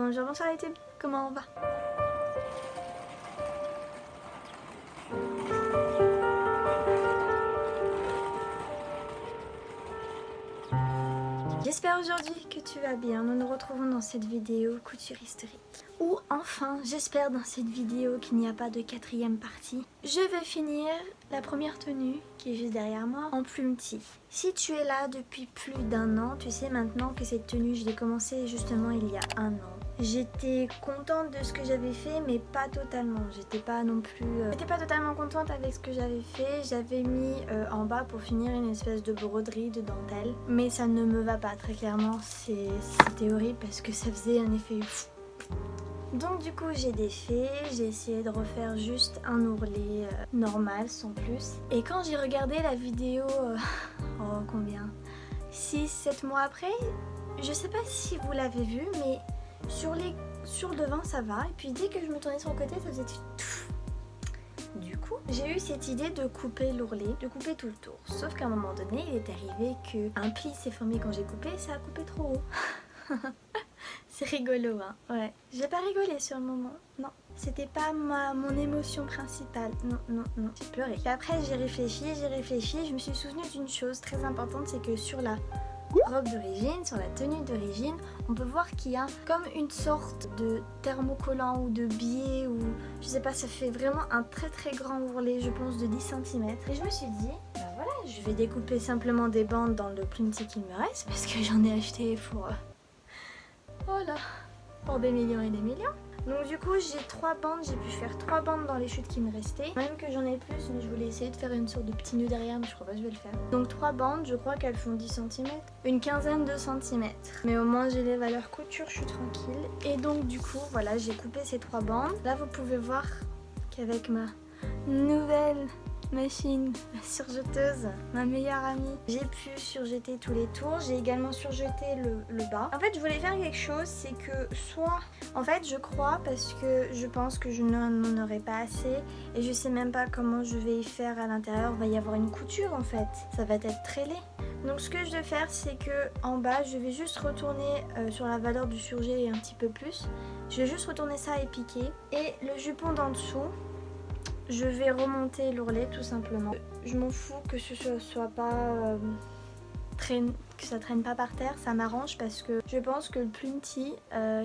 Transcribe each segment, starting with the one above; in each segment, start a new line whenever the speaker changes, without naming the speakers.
Bonjour, bonsoir YouTube, comment on va? J'espère aujourd'hui que tu vas bien. Nous nous retrouvons dans cette vidéo couture historique. Ou enfin, j'espère dans cette vidéo qu'il n'y a pas de quatrième partie. Je vais finir la première tenue qui est juste derrière moi en plume tee. Si tu es là depuis plus d'1 an, tu sais maintenant que cette tenue je l'ai commencée justement il y a 1 an. J'étais contente de ce que j'avais fait mais pas totalement. J'étais pas non plus... J'étais pas totalement contente avec ce que j'avais fait. J'avais mis en bas pour finir une espèce de broderie de dentelle. Mais ça ne me va pas très clairement. C'était horrible parce que ça faisait un effet fou. Donc du coup j'ai défait, j'ai essayé de refaire juste un ourlet normal sans plus. Et quand j'ai regardé la vidéo, oh combien 6-7 mois après, je sais pas si vous l'avez vu mais sur le devant ça va. Et puis dès que je me tournais sur le côté ça faisait tout. Du coup j'ai eu cette idée de couper l'ourlet, de couper tout le tour. Sauf qu'à un moment donné il est arrivé qu'un pli s'est formé quand j'ai coupé, ça a coupé trop haut. C'est rigolo, hein. Ouais. J'ai pas rigolé sur le moment. Non. C'était pas mon émotion principale. Non. J'ai pleuré. Puis après, j'ai réfléchi. Je me suis souvenue d'une chose très importante, c'est que sur la robe d'origine, sur la tenue d'origine, on peut voir qu'il y a comme une sorte de thermocollant ou de biais ou je sais pas, ça fait vraiment un très grand ourlet, je pense de 10 cm. Et je me suis dit, bah voilà, je vais découper simplement des bandes dans le plume tee qu'il me reste parce que j'en ai acheté pour... Voilà, pour des millions et des millions. Donc du coup j'ai 3 bandes, j'ai pu faire 3 bandes dans les chutes qui me restaient. Même que j'en ai plus, mais je voulais essayer de faire une sorte de petit nœud derrière, mais je crois pas que je vais le faire. Donc 3 bandes, je crois qu'elles font 10 cm, une quinzaine de centimètres. Mais au moins j'ai les valeurs couture, je suis tranquille. Et donc du coup voilà, j'ai coupé ces 3 bandes. Là vous pouvez voir qu'avec ma nouvelle machine surjeteuse, ma meilleure amie, j'ai pu surjeter tous les tours. J'ai également surjeté le bas. En fait je voulais faire quelque chose, c'est que soit en fait je crois, parce que je pense que je n'en aurai pas assez et je sais même pas comment je vais y faire à l'intérieur. Il va y avoir une couture en fait, ça va être très laid. Donc ce que je vais faire, c'est que en bas je vais juste retourner sur la valeur du surjet et un petit peu plus. Je vais juste retourner ça et piquer. Et le jupon d'en dessous, je vais remonter l'ourlet tout simplement. Je m'en fous que ce soit pas que ça traîne pas par terre, ça m'arrange parce que je pense que le plume tee,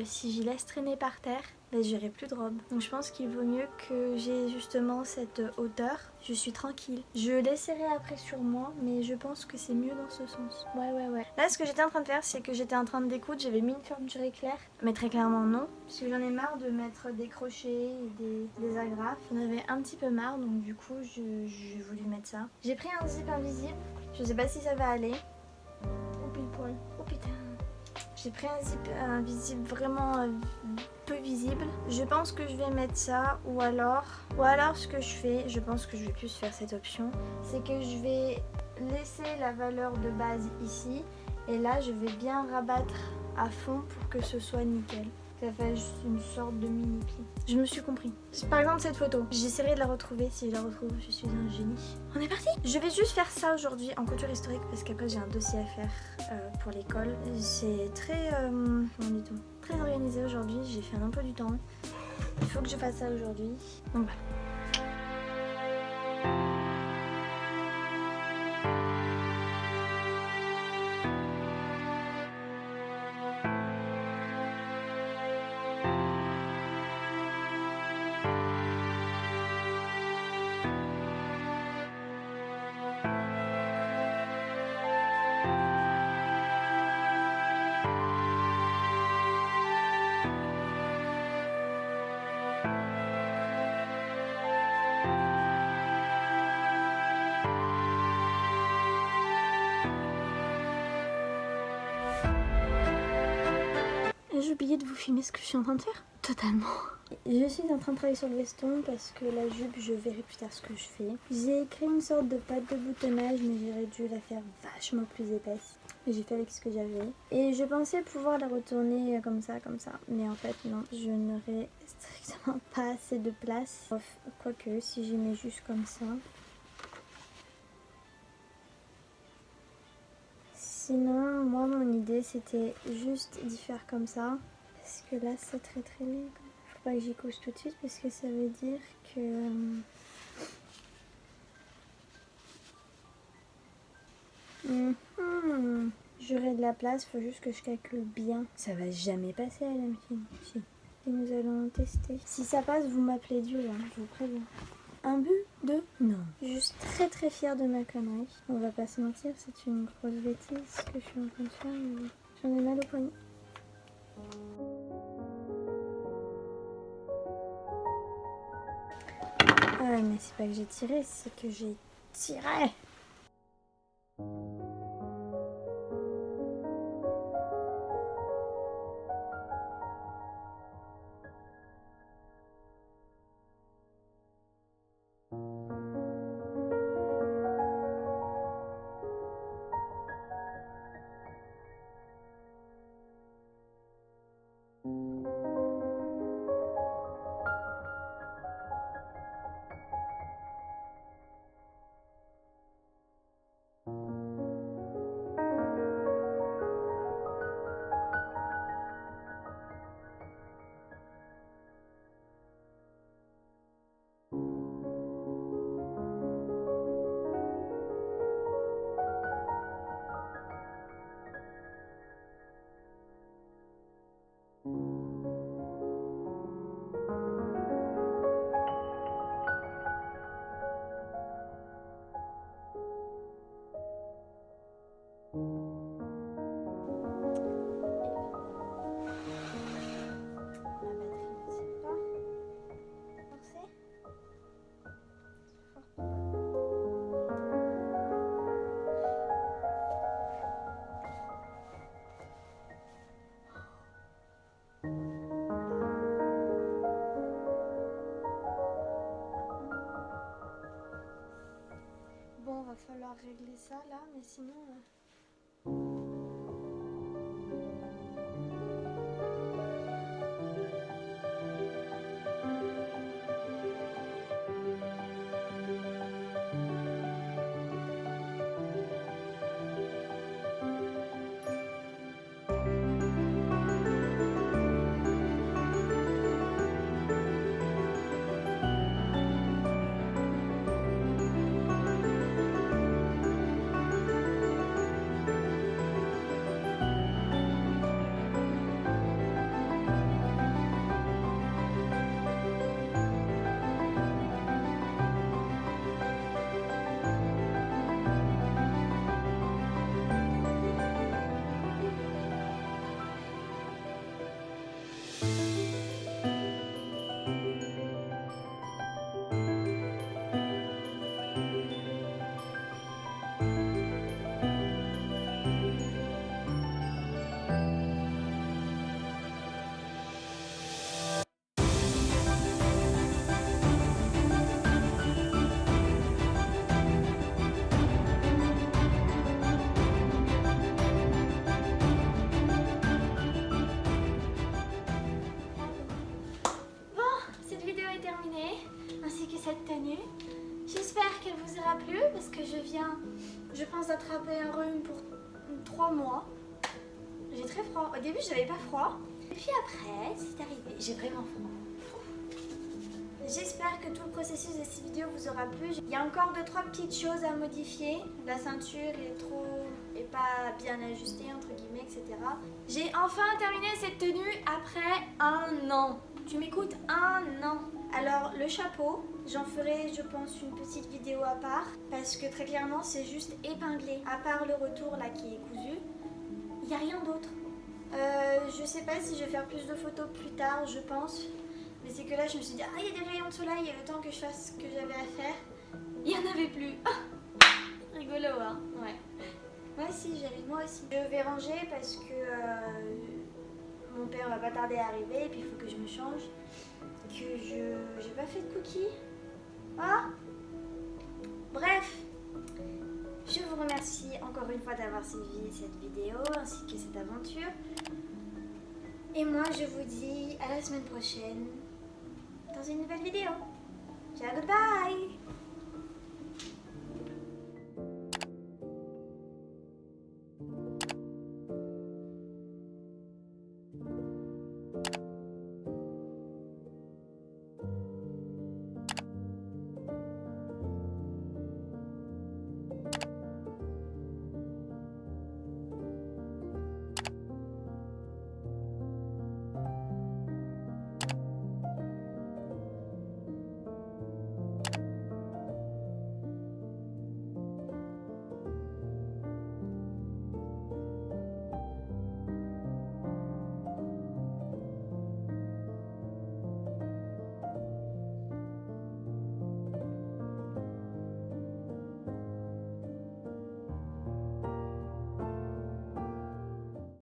si j'y laisse traîner par terre, ben, j'aurai plus de robe. Donc je pense qu'il vaut mieux que j'ai justement cette hauteur. Je suis tranquille. Je laisserai après sur moi, mais je pense que c'est mieux dans ce sens. Ouais. Là ce que j'étais en train de faire, c'est que j'étais en train de découdre, j'avais mis une fermeture éclair, mais très clairement non, parce que j'en ai marre de mettre des crochets et des agrafes. J'en avais un petit peu marre, donc du coup j'ai voulu mettre ça. J'ai pris un zip invisible, je sais pas si ça va aller. Oh pile poil. Oh putain. J'ai pris un zip invisible vraiment peu visible. Je pense que je vais mettre ça ou alors ce que je fais, je pense que je vais plus faire cette option, c'est que je vais laisser la valeur de base ici et là je vais bien rabattre à fond pour que ce soit nickel. Ça fait juste une sorte de mini pli. Je me suis compris. Par exemple cette photo, j'essaierai de la retrouver. Si je la retrouve, je suis un génie. On est parti. Je vais juste faire ça aujourd'hui en couture historique parce qu'après j'ai un dossier à faire pour l'école. C'est très, comment dit-on, très organisé aujourd'hui. J'ai fait un peu du temps. Il faut que je fasse ça aujourd'hui. Donc voilà. J'ai oublié de vous filmer ce que je suis en train de faire. Totalement. Je suis en train de travailler sur le veston parce que la jupe, je verrai plus tard ce que je fais. J'ai créé une sorte de pâte de boutonnage, mais j'aurais dû la faire vachement plus épaisse. J'ai fait avec ce que j'avais. Et je pensais pouvoir la retourner comme ça. Mais en fait, non. Je n'aurai strictement pas assez de place. Quoique, si j'y mets juste comme ça. Sinon, moi, mon idée, c'était juste d'y faire comme ça. parce que là c'est très laid. Faut pas que j'y couche tout de suite parce que ça veut dire que... J'aurai de la place, faut juste que je calcule bien. Ça va jamais passer à la machine. Si. Et nous allons tester. Si ça passe, vous m'appelez Dieu, hein, je vous préviens. Un but, deux, non. Je suis juste très fière de ma connerie. On va pas se mentir, c'est une grosse bêtise ce que je suis en train de faire. Mais j'en ai mal au poignet. Ah mais c'est pas que j'ai tiré, c'est que j'ai tiré. Bon, va falloir régler ça là, mais sinon... Cette tenue. J'espère qu'elle vous aura plu parce que je pense d'attraper un rhume pour 3 mois. J'ai très froid. Au début, j'avais pas froid. Et puis après, c'est arrivé. J'ai vraiment froid. J'espère que tout le processus de cette vidéo vous aura plu. Il y a encore 2-3 petites choses à modifier. La ceinture est pas bien ajustée, entre guillemets, etc. J'ai enfin terminé cette tenue après 1 an. Tu m'écoutes? 1 an. Alors le chapeau, j'en ferai je pense une petite vidéo à part parce que très clairement c'est juste épinglé. À part le retour là qui est cousu, il n'y a rien d'autre. Je sais pas si je vais faire plus de photos plus tard, je pense. Mais c'est que là je me suis dit, ah il y a des rayons de soleil, il y a le temps que je fasse ce que j'avais à faire. Il n'y en avait plus. Rigolo hein? Ouais. Moi aussi, moi aussi. Je vais ranger parce que mon père va pas tarder à arriver et puis il faut que je me change. Que j'ai pas fait de cookies. Ah. Bref, je vous remercie encore une fois d'avoir suivi cette vidéo ainsi que cette aventure. Et moi je vous dis à la semaine prochaine dans une nouvelle vidéo. Ciao, goodbye.